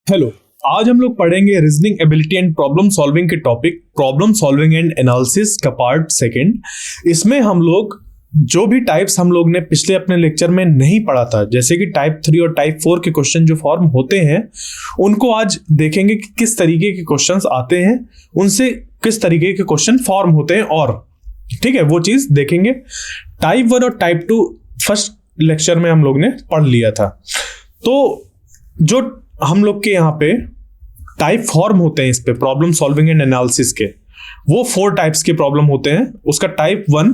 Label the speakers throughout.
Speaker 1: Hello. आज हम लोग पढ़ेंगे reasoning ability and problem solving के topic problem solving and analysis का पार्ट सेकंड। इसमें हम लोग जो भी टाइप्स हम लोग ने पिछले अपने लेक्चर में नहीं पढ़ा था, जैसे कि टाइप 3 और टाइप 4 के क्वेश्चन जो फॉर्म होते हैं, उनको आज देखेंगे कि किस तरीके के क्वेश्चंस आते हैं, उनसे किस तरीके के क्वेश्चन फॉर्म होते हैं, और ठीक है वो चीज देखेंगे। टाइप 1 और टाइप 2 फर्स्ट लेक्चर में हम लोग ने पढ़ लिया था। तो जो हम लोग के यहाँ पे टाइप फॉर्म होते हैं इस पे प्रॉब्लम सॉल्विंग एंड एनालिसिस के, वो 4 टाइप्स के प्रॉब्लम होते हैं। उसका टाइप 1,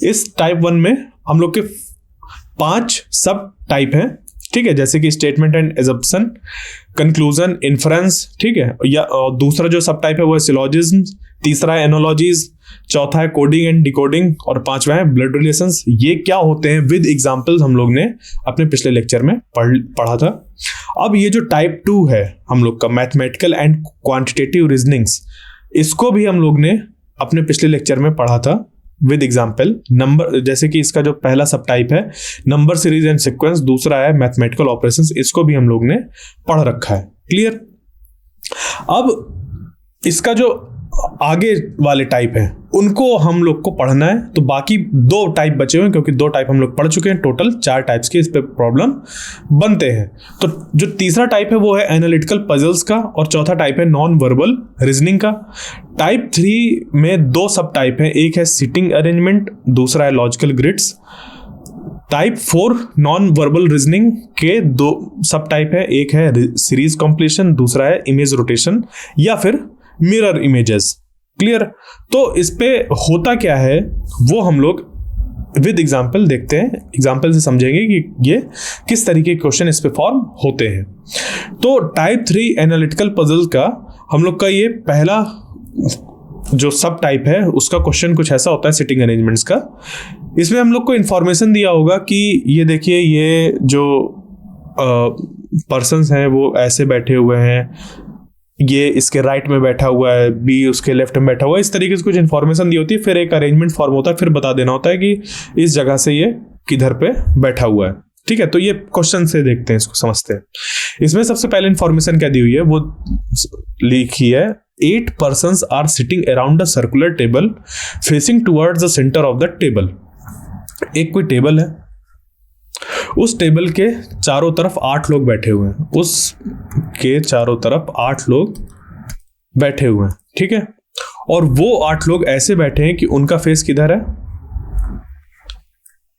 Speaker 1: इस टाइप 1 में हम लोग के 5 सब टाइप हैं, ठीक है, जैसे कि statement and assumption, conclusion, inference, ठीक है, या दूसरा जो सब टाइप है वो है सिलोजिज्म, तीसरा है एनोलॉजीज, चौथा है कोडिंग एंड डिकोडिंग, और पांचवा है ब्लड रिलेशंस। ये क्या होते हैं विद एग्जांपल्स हम लोग ने अपने पिछले लेक्चर में पढ़ा था। अब ये जो टाइप 2 है हम लोग का मैथमेटिकल एंड क्वांटिटेटिव रीजनिंग्स, इसको भी हम लोग ने अपने पिछले लेक्चर में पढ़ा था विद एग्जाम्पल। नंबर, जैसे कि इसका जो पहला सब टाइप है नंबर सीरीज एंड सीक्वेंस, दूसरा है मैथमेटिकल ऑपरेशंस, इसको भी हम लोग ने पढ़ रखा है। क्लियर। अब इसका जो आगे वाले टाइप हैं उनको हम लोग को पढ़ना है, तो बाकी 2 टाइप बचे हुए हैं, क्योंकि 2 टाइप हम लोग पढ़ चुके हैं। टोटल 4 टाइप्स के इस पे प्रॉब्लम बनते हैं। तो जो तीसरा टाइप है वो है एनालिटिकल पजल्स का, और चौथा टाइप है नॉन वर्बल रीजनिंग का। टाइप 3 में 2 सब टाइप है, एक है सिटिंग अरेंजमेंट, दूसरा है logical grids. Type 4 non verbal reasoning के 2 सब टाइप है, एक है सीरीज कॉम्प्लीशन, दूसरा है इमेज रोटेशन या फिर मिरर इमेजेस। क्लियर। तो इस पे होता क्या है वो हम लोग विद एग्जांपल देखते हैं, एग्जांपल से समझेंगे कि ये किस तरीके के क्वेश्चन इस पे फॉर्म होते हैं। तो टाइप 3 एनालिटिकल पजल का हम लोग का ये पहला जो सब टाइप है उसका क्वेश्चन कुछ ऐसा होता है सिटिंग अरेंजमेंट्स का। इसमें हम लोग को इंफॉर्मेशन दिया होगा कि ये देखिए, ये जो पर्सन्स हैं वो ऐसे बैठे हुए हैं, ये इसके राइट में बैठा हुआ है, बी उसके लेफ्ट में बैठा हुआ है, इस तरीके से कुछ इन्फॉर्मेशन दी होती है। फिर एक अरेंजमेंट फॉर्म होता है, फिर बता देना होता है कि इस जगह से ये किधर पे बैठा हुआ है। ठीक है, तो ये क्वेश्चन से देखते हैं, इसको समझते हैं। इसमें सबसे पहले इन्फॉर्मेशन क्या दी हुई है वो लिखी है, 8 persons are sitting around a circular table facing towards the centre of the table. एक कोई टेबल है, उस टेबल के चारों तरफ 8 लोग बैठे हुए हैं, उसके चारों तरफ 8 लोग बैठे हुए हैं, ठीक है। और वो 8 लोग ऐसे बैठे हैं कि उनका फेस किधर है,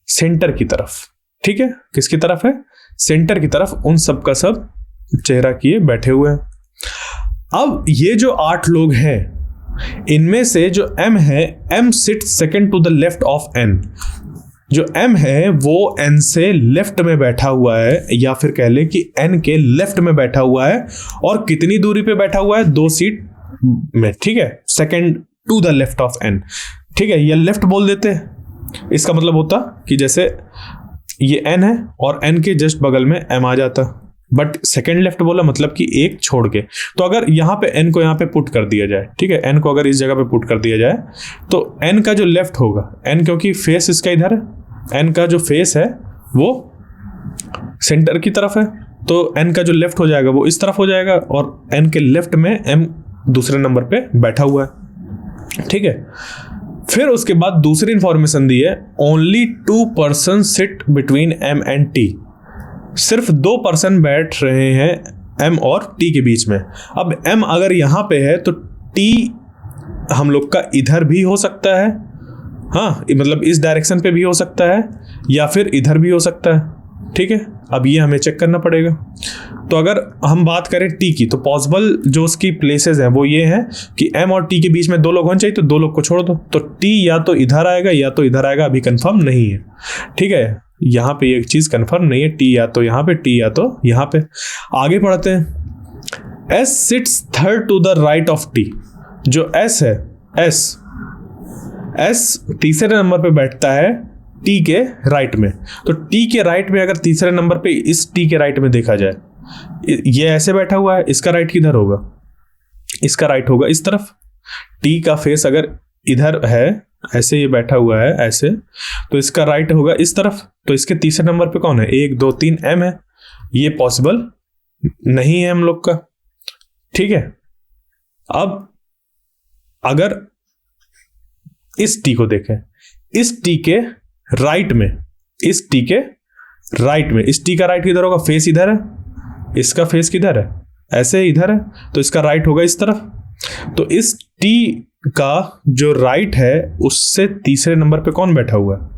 Speaker 1: सेंटर की तरफ, ठीक है। किसकी तरफ है, सेंटर की तरफ, उन सब का सब चेहरा किए बैठे हुए हैं। अब ये जो 8 लोग हैं, इनमें से जो M है, M sits second to the left of N। जो M है वो N से लेफ्ट में बैठा हुआ है, या फिर कह ले कि N के लेफ्ट में बैठा हुआ है। और कितनी दूरी पे बैठा हुआ है, 2 सीट में, ठीक है, second to the left of N, ठीक है। ये लेफ्ट बोल देते हैं, इसका मतलब होता कि जैसे ये N है और N के जस्ट बगल में M आ जाता, बट सेकंड लेफ्ट बोला मतलब कि एक छोड़ के। तो अगर यहाँ पे N को यहाँ पे पुट कर दिया जाए, ठीक है, N को अगर इस जगह पे पुट कर दिया जाए तो N का जो लेफ्ट होगा, N क्योंकि फेस इसका इधर है, N का जो फेस है वो सेंटर की तरफ है, तो N का जो लेफ्ट हो जाएगा वो इस तरफ हो जाएगा, और N के लेफ्ट में M दूसरे नंबर पे बैठा हुआ है, ठीक है। फिर उसके बाद दूसरी इंफॉर्मेशन दी है, only 2 persons sit between M and T। सिर्फ 2 पर्सन बैठ रहे हैं M और T के बीच में। अब M अगर यहाँ पे है तो T हम लोग का इधर भी हो सकता है, हाँ, मतलब इस डायरेक्शन पे भी हो सकता है, या फिर इधर भी हो सकता है, ठीक है। अब ये हमें चेक करना पड़ेगा। तो अगर हम बात करें T की, तो पॉसिबल जो उसकी प्लेसेस हैं वो ये हैं कि M और T के बीच में 2 लोग होने चाहिए, तो 2 लोग को छोड़ दो, तो T या तो इधर आएगा या तो इधर आएगा, अभी कंफर्म नहीं है, ठीक है। यहाँ पे एक चीज कंफर्म नहीं है, T या तो यहाँ पे, T या तो यहाँ पे। आगे पढ़ते हैं, S sits third to the right of T। जो S है, S तीसरे नंबर पे बैठता है T के राइट में। तो T के राइट में अगर तीसरे नंबर पे इस T के राइट में देखा जाए, ये ऐसे बैठा हुआ है, इसका राइट किधर होगा, इसका राइट होगा इस तरफ। T का फेस अगर इधर है, ऐसे ये बैठा हुआ है ऐसे, तो इसका राइट होगा इस तरफ। तो इसके तीसरे नंबर पे कौन है, 1 2 3 M है, ये पॉसिबल नहीं है हम लोग का, ठीक है। अब अगर इस टी को देखें, इस टी के राइट में, इस टी के राइट में, इस टी का राइट किधर होगा? फेस इधर है, इसका फेस किधर है? ऐसे इधर है, तो इसका राइट होगा इस तरफ। तो इस टी का जो राइट है उससे तीसरे नंबर पे कौन बैठा हुआ है?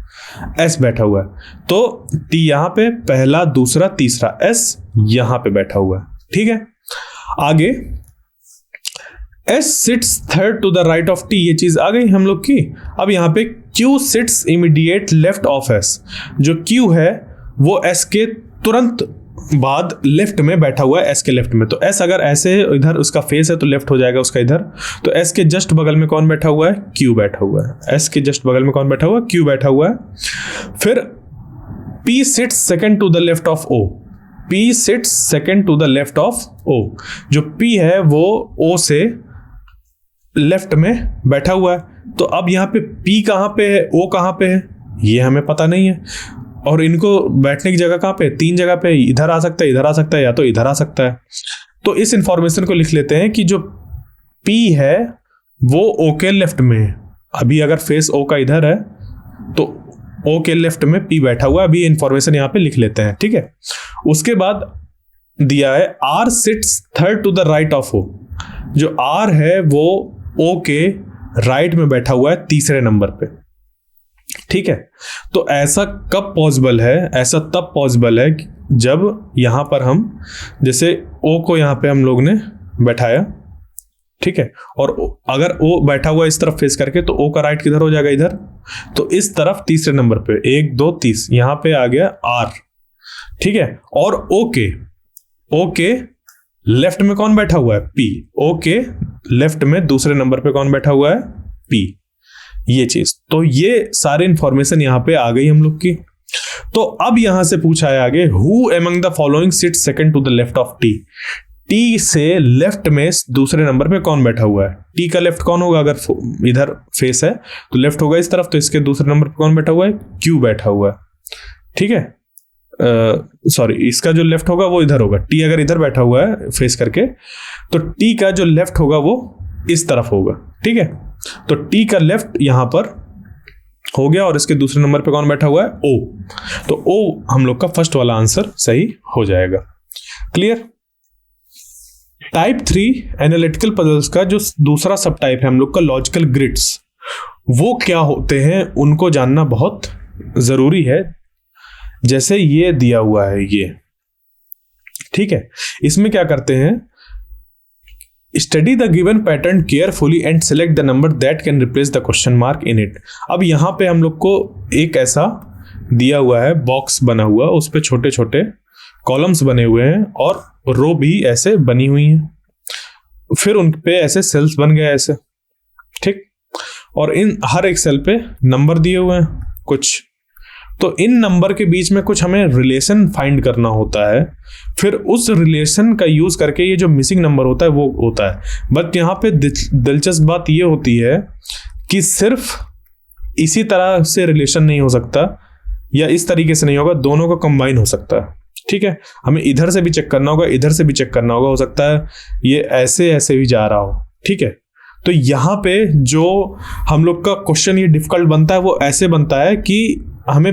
Speaker 1: एस बैठा हुआ है। तो टी यहां पे पहला, दूसरा, तीसरा, एस यहां पे बैठा हुआ है, ठीक है। आगे S sits third to the right of T, ये चीज आ गई हम लोग की। अब यहां पे Q sits immediate left of S, जो क्यू है वो एस के तुरंत बाद लेफ्ट में बैठा हुआ है, एस के लेफ्ट में। तो एस अगर ऐसे इधर उसका फेस है तो लेफ्ट हो जाएगा उसका इधर। तो एस के जस्ट बगल में कौन बैठा हुआ है? क्यू बैठा हुआ है। एस के जस्ट बगल में कौन बैठा हुआ है? क्यू बैठा हुआ है। फिर P sits second to the left of O, P sits second to the left of O. जो पी है वो ओ से लेफ्ट में बैठा हुआ है। तो अब यहाँ पे पी कहाँ पे है, ओ कहाँ पे है, ये हमें पता नहीं है। और इनको बैठने की जगह कहाँ पे? तीन जगह पे, इधर आ सकता है, इधर आ सकता है, या तो इधर आ सकता है। तो इस इंफॉर्मेशन को लिख लेते हैं कि जो पी है वो ओ के लेफ्ट में है। अभी अगर फेस ओ का इधर है तो ओ के लेफ्ट में पी बैठा हुआ है। अभी इंफॉर्मेशन यहाँ पे लिख लेते हैं, ठीक है। उसके बाद दिया है R sits third to the right of O, जो आर है वो ओ के राइट में बैठा हुआ है तीसरे नंबर पे, ठीक है। तो ऐसा कब पॉसिबल है? ऐसा तब पॉसिबल है जब यहां पर हम, जैसे ओ को यहां पे हम लोग ने बैठाया, ठीक है, और अगर ओ बैठा हुआ इस तरफ फेस करके, तो ओ का राइट किधर हो जाएगा? इधर। तो इस तरफ तीसरे नंबर पे 1 2 3 यहां पे आ गया आर, ठीक है। और ओ के लेफ्ट में कौन बैठा हुआ है? पी। ओ के लेफ्ट में दूसरे नंबर पे कौन बैठा हुआ है? पी। ये चीज, तो ये सारे इंफॉर्मेशन यहां पे आ गई हम लोग की। तो अब यहां से पूछा है आगे, who among the following sit second to the left of T. T से लेफ्ट में दूसरे नंबर पे कौन बैठा हुआ है? टी का लेफ्ट कौन होगा? अगर इधर फेस है तो लेफ्ट होगा इस तरफ, तो इसके दूसरे नंबर पे कौन बैठा हुआ है? क्यू बैठा हुआ है, ठीक है। सॉरी, इसका जो लेफ्ट होगा वो इधर होगा। टी अगर इधर बैठा हुआ है फेस करके, तो टी का जो लेफ्ट होगा वो इस तरफ होगा, ठीक है। तो टी का लेफ्ट यहां पर हो गया, और इसके दूसरे नंबर पे कौन बैठा हुआ है? ओ। तो ओ हम लोग का फर्स्ट वाला आंसर सही हो जाएगा। क्लियर? टाइप 3 एनालिटिकल पजल्स का जो दूसरा सब टाइप है हम लोग का लॉजिकल ग्रिड्स, वो क्या होते हैं उनको जानना बहुत जरूरी है। जैसे ये दिया हुआ है ये, ठीक है। इसमें क्या करते हैं? Study the given pattern carefully and select the number that can replace the question mark in it. अब यहां पे हम लोग को एक ऐसा दिया हुआ है बॉक्स बना हुआ, उस पे छोटे छोटे कॉलम्स बने हुए हैं और रो भी ऐसे बनी हुई हैं, फिर उन पे ऐसे सेल्स बन गए ऐसे, ठीक। और इन हर एक सेल पे नंबर दिए हुए हैं कुछ। तो इन नंबर के बीच में कुछ हमें रिलेशन फाइंड करना होता है, फिर उस रिलेशन का यूज करके ये जो मिसिंग नंबर होता है वो होता है। बट यहाँ पे दिलचस्प बात ये होती है कि सिर्फ इसी तरह से रिलेशन नहीं हो सकता या इस तरीके से नहीं होगा, दोनों का कंबाइन हो सकता है, ठीक है। हमें इधर से भी चेक करना होगा, इधर से भी चेक करना होगा, हो सकता है ये ऐसे ऐसे भी जा रहा हो, ठीक है। तो यहाँ पे जो हम लोग का क्वेश्चन ये डिफिकल्ट बनता है वो ऐसे बनता है कि हमें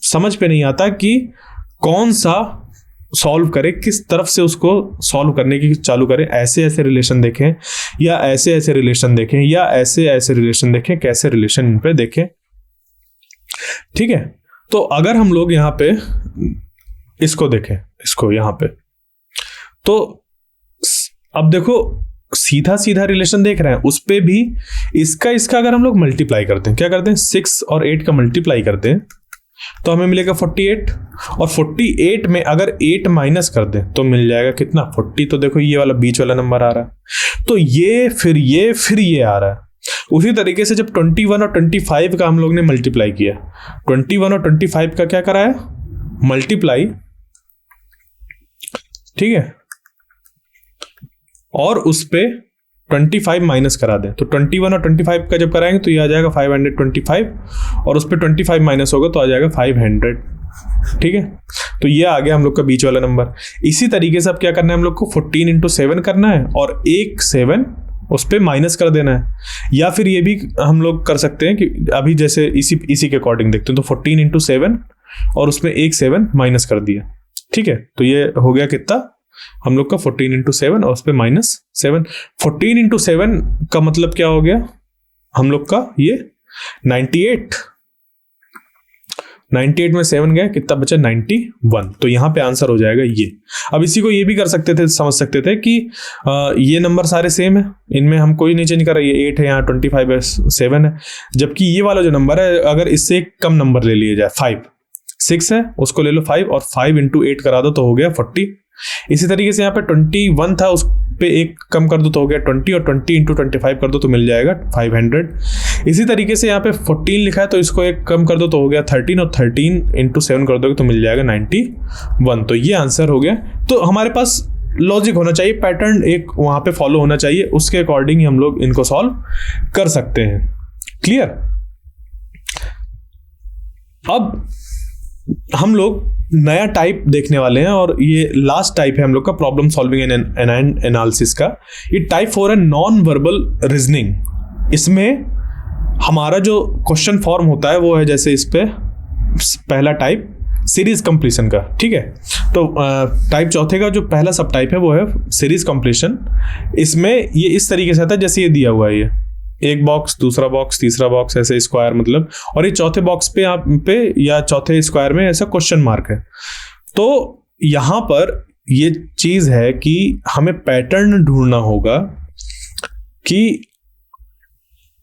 Speaker 1: समझ पे नहीं आता कि कौन सा सॉल्व करें, किस तरफ से उसको सॉल्व करने की चालू करें। ऐसे ऐसे रिलेशन देखें या ऐसे ऐसे रिलेशन देखें या ऐसे ऐसे रिलेशन देखें, कैसे रिलेशन इन पे देखें, ठीक है। तो अगर हम लोग यहाँ पे इसको देखें, इसको यहाँ पे, तो अब देखो सीधा सीधा रिलेशन देख रहे हैं, उस पे भी इसका अगर हम लोग मल्टीप्लाई करते हैं, क्या करते हैं 6 और 8 का मल्टीप्लाई करते हैं तो हमें मिलेगा 48, और 48 में अगर 8 माइनस कर दें तो मिल जाएगा कितना 40। तो देखो ये वाला बीच वाला नंबर आ रहा है, तो ये फिर ये आ रहा है। उसी तरीके से जब 21 और 25 का हम लोग ने मल्टीप्लाई किया, 21 और 25 का क्या करा है मल्टीप्लाई, ठीक है, और उस पे 25 माइनस करा दें तो 21 और 25 का जब कराएंगे तो ये आ जाएगा 525, और उस पे 25 माइनस होगा तो आ जाएगा 500, ठीक है। तो ये आ गया हम लोग का बीच वाला नंबर। इसी तरीके से अब क्या करना है हम लोग को, 14 इंटू 7 करना है और एक 7 उस पर माइनस कर देना है। या फिर ये भी हम लोग कर सकते हैं कि अभी जैसे इसी के अकॉर्डिंग देखते हैं, तो 14 इंटू 7 और उसमें एक 7 माइनस कर दिया। ठीक है, तो ये हो गया कितना हम लोग का 14 इंटू 7 और उस पर -7। 14 इंटू 7 का मतलब क्या हो गया हम लोग का, ये 98 में 7 गया, कितना बचा 91। तो यहां पे आंसर हो जाएगा ये। अब इसी को ये भी कर सकते थे, समझ सकते थे कि ये नंबर सारे सेम है, इनमें हम कोई नहीं चेंज कर रहे, ये 8 है, यहाँ 25 है, 7 है। जबकि ये वाला जो नंबर है, अगर इससे एक कम नंबर ले लिया जाए, 5, 6 है, उसको ले लो 5 और 5 इंटू 8 करा दो तो हो गया 40। इसी तरीके से यहाँ पे 21 था, उस पे एक कम कर दो तो हो गया 20 और 20 इंटू 25 कर दो तो मिल जाएगा 500। इसी तरीके से यहाँ पे 14 लिखा है तो इसको एक कम कर दो तो हो गया 13 और 13 इंटू 7 कर दोगे तो मिल जाएगा 91। तो ये आंसर हो गया। तो हमारे पास लॉजिक होना चाहिए, पैटर्न एक वहाँ पे फॉलो होना चाहिए, उसके अकॉर्डिंग ही हम लोग इनको सॉल्व कर सकते हैं। क्लियर? अब हम लोग नया टाइप देखने वाले हैं और ये लास्ट टाइप है हम लोग का प्रॉब्लम सॉल्विंग एंड एनालिसिस का। ये टाइप 4 है नॉन वर्बल रीजनिंग। इसमें हमारा जो क्वेश्चन फॉर्म होता है वो है जैसे इस पे पहला टाइप सीरीज कंप्लीशन का। ठीक है, तो टाइप चौथे का जो पहला सब टाइप है वो है सीरीज कंप्लीशन। इसमें ये इस तरीके से आता है जैसे ये दिया हुआ है, ये एक बॉक्स, दूसरा बॉक्स, तीसरा बॉक्स, ऐसे स्क्वायर मतलब, और ये चौथे बॉक्स पे यहाँ पे या चौथे स्क्वायर में ऐसा क्वेश्चन मार्क है। तो यहां पर ये चीज है कि हमें पैटर्न ढूंढना होगा कि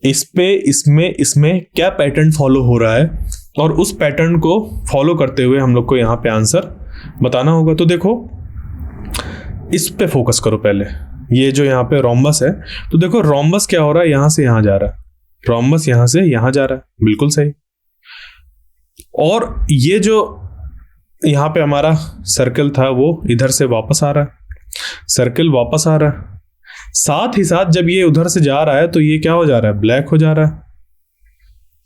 Speaker 1: इसमें क्या पैटर्न फॉलो हो रहा है और उस पैटर्न को फॉलो करते हुए हम लोग को यहाँ पे आंसर बताना होगा। तो देखो इस पे फोकस करो पहले, ये जो यहाँ पे रोम्बस है, तो देखो रोम्बस क्या हो रहा है, यहां से यहां जा रहा है, रोम्बस यहां से यहां जा रहा है, बिल्कुल सही। और ये जो यहाँ पे हमारा सर्कल था वो इधर से वापस आ रहा है, सर्कल वापस आ रहा है। साथ ही साथ जब ये उधर से जा रहा है तो ये क्या हो जा रहा है, ब्लैक हो जा रहा है,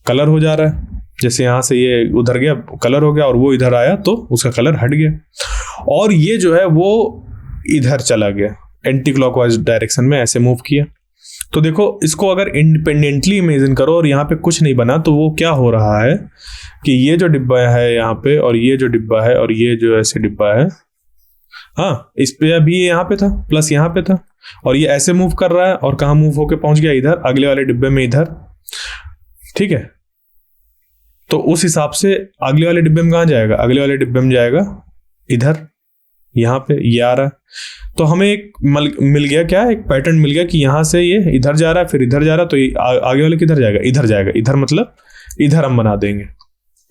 Speaker 1: कलर हो जा रहा है। जैसे यहां से ये उधर गया कलर हो गया और वो इधर आया तो उसका कलर हट गया। और ये जो है वो इधर चला गया, एंटी क्लॉकवाइज डायरेक्शन में ऐसे मूव किया। तो देखो इसको अगर इंडिपेंडेंटली इमेजिन करो और यहाँ पे कुछ नहीं बना तो वो क्या हो रहा है कि ये जो डिब्बा है यहाँ पे और ये जो डिब्बा है और ये जो ऐसे डिब्बा है, हाँ इस पे अभी यहाँ पे था प्लस यहाँ पे था और ये ऐसे मूव कर रहा है और कहाँ मूव होके पहुंच गया, इधर अगले वाले डिब्बे में इधर। ठीक है, तो उस हिसाब से अगले वाले डिब्बे में कहाँ जाएगा, अगले वाले डिब्बे में जाएगा इधर, यहाँ पे ये आ रहा है। तो हमें एक मिल गया, क्या एक पैटर्न मिल गया कि यहाँ से ये इधर जा रहा है फिर इधर जा रहा है, तो ये आगे वाले किधर जाएगा, इधर जाएगा। इधर मतलब इधर हम बना देंगे।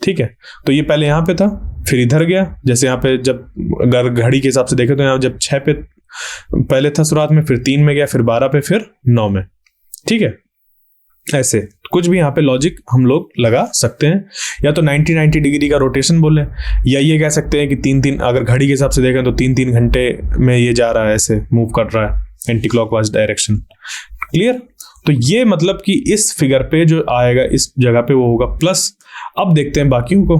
Speaker 1: ठीक है, तो ये पहले यहाँ पे था फिर इधर गया। जैसे यहाँ पे जब घड़ी के हिसाब से देखे तो यहाँ जब 6 पे पहले था शुरुआत में, फिर 3 में गया, फिर 12 पे, फिर 9 में। ठीक है, ऐसे कुछ भी यहाँ पे लॉजिक हम लोग लगा सकते हैं। या तो 90 डिग्री का रोटेशन बोले, या ये कह सकते हैं कि 3 अगर घड़ी के हिसाब से देखें तो 3 घंटे में ये जा रहा है, ऐसे मूव कर रहा है एंटी क्लॉकवाइज डायरेक्शन। क्लियर? तो ये मतलब कि इस फिगर पे जो आएगा इस जगह पे वो होगा प्लस। अब देखते हैं बाकियों को।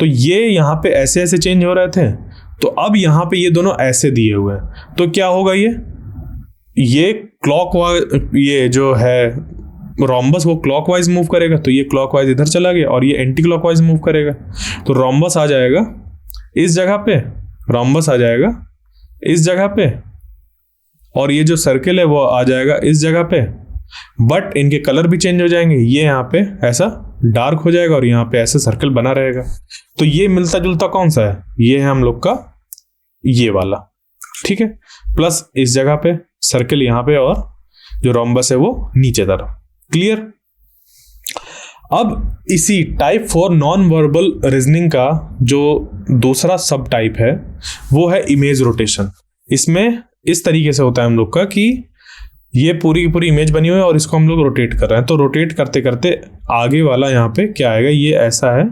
Speaker 1: तो ये यहाँ पे ऐसे ऐसे चेंज हो रहे थे, तो अब यहाँ पे ये दोनों ऐसे दिए हुए हैं, तो क्या होगा, ये क्लॉकवाइज, ये जो है रोम्बस वो क्लॉकवाइज मूव करेगा, तो ये क्लॉकवाइज इधर चला गया और ये एंटी क्लॉकवाइज मूव करेगा। तो रोम्बस आ जाएगा इस जगह पे, रोम्बस आ जाएगा इस जगह पे, और ये जो सर्किल है वो आ जाएगा इस जगह पे। बट इनके कलर भी चेंज हो जाएंगे, ये यहाँ पे ऐसा डार्क हो जाएगा और यहाँ पे ऐसा सर्कल बना रहेगा। तो ये मिलता जुलता कौन सा है, ये है हम लोग का ये वाला। ठीक है, प्लस इस जगह पे सर्कल यहाँ पे और जो रोम्बस है वो नीचे तरफ। क्लियर? अब इसी टाइप 4 नॉन वर्बल रीजनिंग का जो दूसरा सब टाइप है वो है इमेज रोटेशन। इसमें इस तरीके से होता है हम लोग का कि ये पूरी की पूरी इमेज बनी हुई है और इसको हम लोग रोटेट कर रहे हैं। तो रोटेट करते करते आगे वाला यहाँ पे क्या आएगा, ये ऐसा है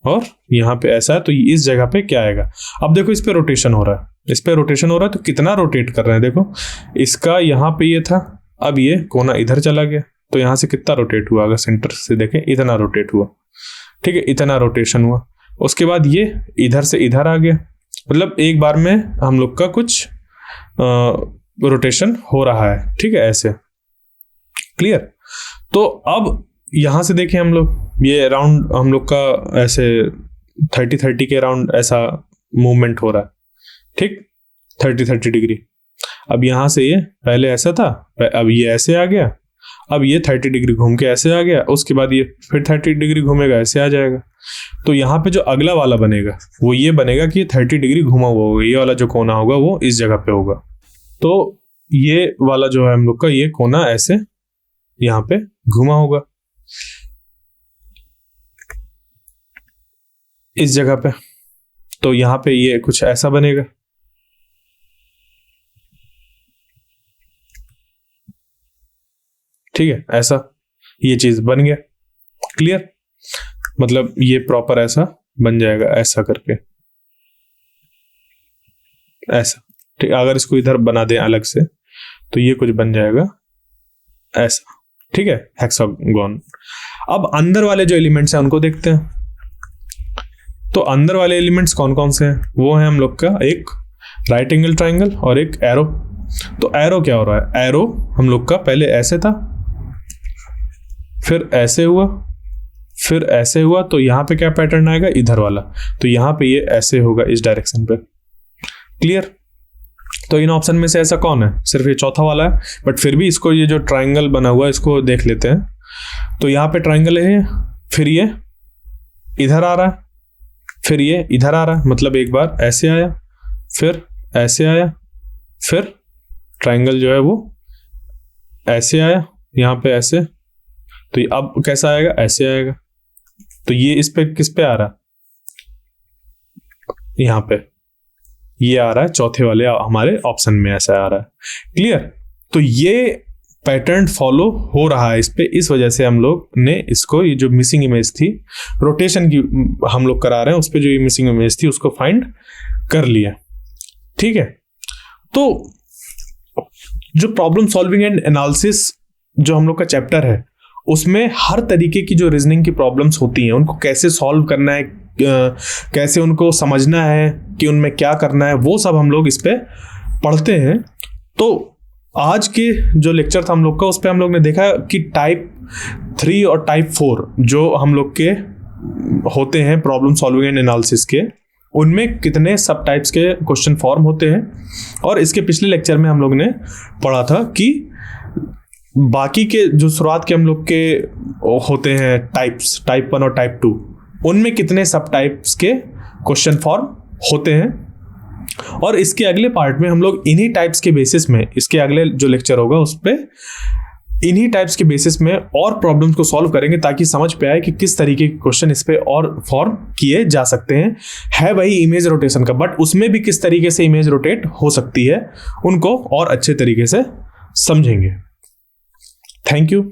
Speaker 1: और यहाँ पे ऐसा है, तो इस जगह पे क्या आएगा। अब देखो इस पे रोटेशन हो रहा है, इस पे रोटेशन हो रहा है, तो कितना रोटेट कर रहे हैं देखो। इसका यहाँ पे ये था, अब ये कोना इधर चला गया, तो यहाँ से कितना रोटेट हुआ, अगर सेंटर से देखें इतना रोटेट हुआ। ठीक है, इतना रोटेशन हुआ। उसके बाद ये इधर से इधर आ गया, मतलब एक बार में हम लोग का कुछ रोटेशन हो रहा है, ठीक है, ऐसे। क्लियर? तो अब यहां से देखें हम लोग, ये अराउंड हम लोग का ऐसे 30 के अराउंड ऐसा मूवमेंट हो रहा है, ठीक, 30 डिग्री। अब यहां से ये पहले ऐसा था, अब ये ऐसे आ गया, अब ये 30 डिग्री घूम के ऐसे आ गया, उसके बाद ये फिर 30 डिग्री घूमेगा, ऐसे आ जाएगा। तो यहाँ पे जो अगला वाला बनेगा वो ये बनेगा कि 30 डिग्री घुमा हुआ होगा, ये वाला जो कोना होगा वो इस जगह पे होगा। तो ये वाला जो है हम लोग का, ये कोना ऐसे यहाँ पे घुमा होगा इस जगह पे। तो यहाँ पे ये कुछ ऐसा बनेगा, ठीक है, ऐसा ये चीज बन गया। क्लियर? मतलब ये प्रॉपर ऐसा बन जाएगा, ऐसा करके ऐसा, ठीक। अगर इसको इधर बना दें अलग से तो ये कुछ बन जाएगा ऐसा, ठीक है, हेक्सागोन। अब अंदर वाले जो एलिमेंट्स हैं उनको देखते हैं। तो अंदर वाले एलिमेंट्स कौन कौन से हैं? वो है हम लोग का एक राइट एंगल ट्राइंगल और एक एरो। तो एरो क्या हो रहा है? एरो हम लोग का पहले ऐसे था, फिर ऐसे हुआ, फिर ऐसे हुआ, तो यहां पे क्या पैटर्न आएगा? इधर वाला। तो यहां पे ये ऐसे होगा इस डायरेक्शन पे। क्लियर? तो इन ऑप्शन में से ऐसा कौन है? सिर्फ ये चौथा वाला है, बट फिर भी इसको, ये जो ट्राइंगल बना हुआ है इसको देख लेते हैं। तो यहाँ पे ट्राइंगल है, फिर ये इधर आ रहा है, फिर ये इधर आ रहा है, मतलब एक बार ऐसे आया, फिर ऐसे आया, फिर ट्राइंगल जो है वो ऐसे आया, यहाँ पे ऐसे। तो ये अब कैसा आएगा? ऐसे आएगा। तो ये इस पे किस पे आ रहा है? यहाँ पे ये आ रहा है, चौथे वाले हमारे ऑप्शन में ऐसा आ रहा है। क्लियर? तो ये पैटर्न फॉलो हो रहा है इस पे, इस वजह से हम लोग ने इसको, ये जो मिसिंग इमेज थी रोटेशन की हम लोग करा रहे हैं, उस पे जो ये मिसिंग इमेज थी उसको फाइंड कर लिया। ठीक है? तो जो प्रॉब्लम सॉल्विंग एंड एनालिसिस जो हम लोग का चैप्टर है, उसमें हर तरीके की जो रीजनिंग की प्रॉब्लम्स होती हैं उनको कैसे सॉल्व करना है, कैसे उनको समझना है कि उनमें क्या करना है, वो सब हम लोग इस पे पढ़ते हैं। तो आज के जो लेक्चर था हम लोग का, उस पे हम लोग ने देखा कि टाइप 3 और टाइप 4 जो हम लोग के होते हैं प्रॉब्लम सॉल्विंग एंड एनालिसिस के, उनमें कितने सब टाइप्स के क्वेश्चन फॉर्म होते हैं। और इसके पिछले लेक्चर में हम लोग ने पढ़ा था कि बाकी के जो शुरुआत के हम लोग के होते हैं टाइप्स, टाइप 1 और टाइप 2, उनमें कितने सब टाइप्स के क्वेश्चन फॉर्म होते हैं। और इसके अगले पार्ट में हम लोग इन्हीं टाइप्स के बेसिस में, इसके अगले जो लेक्चर होगा उस पे इन्हीं टाइप्स के बेसिस में और प्रॉब्लम्स को सॉल्व करेंगे, ताकि समझ पे आए कि किस तरीके के क्वेश्चन इस पे और फॉर्म किए जा सकते हैं। है वही इमेज रोटेशन का, बट उसमें भी किस तरीके से इमेज रोटेट हो सकती है, उनको और अच्छे तरीके से समझेंगे। Thank you.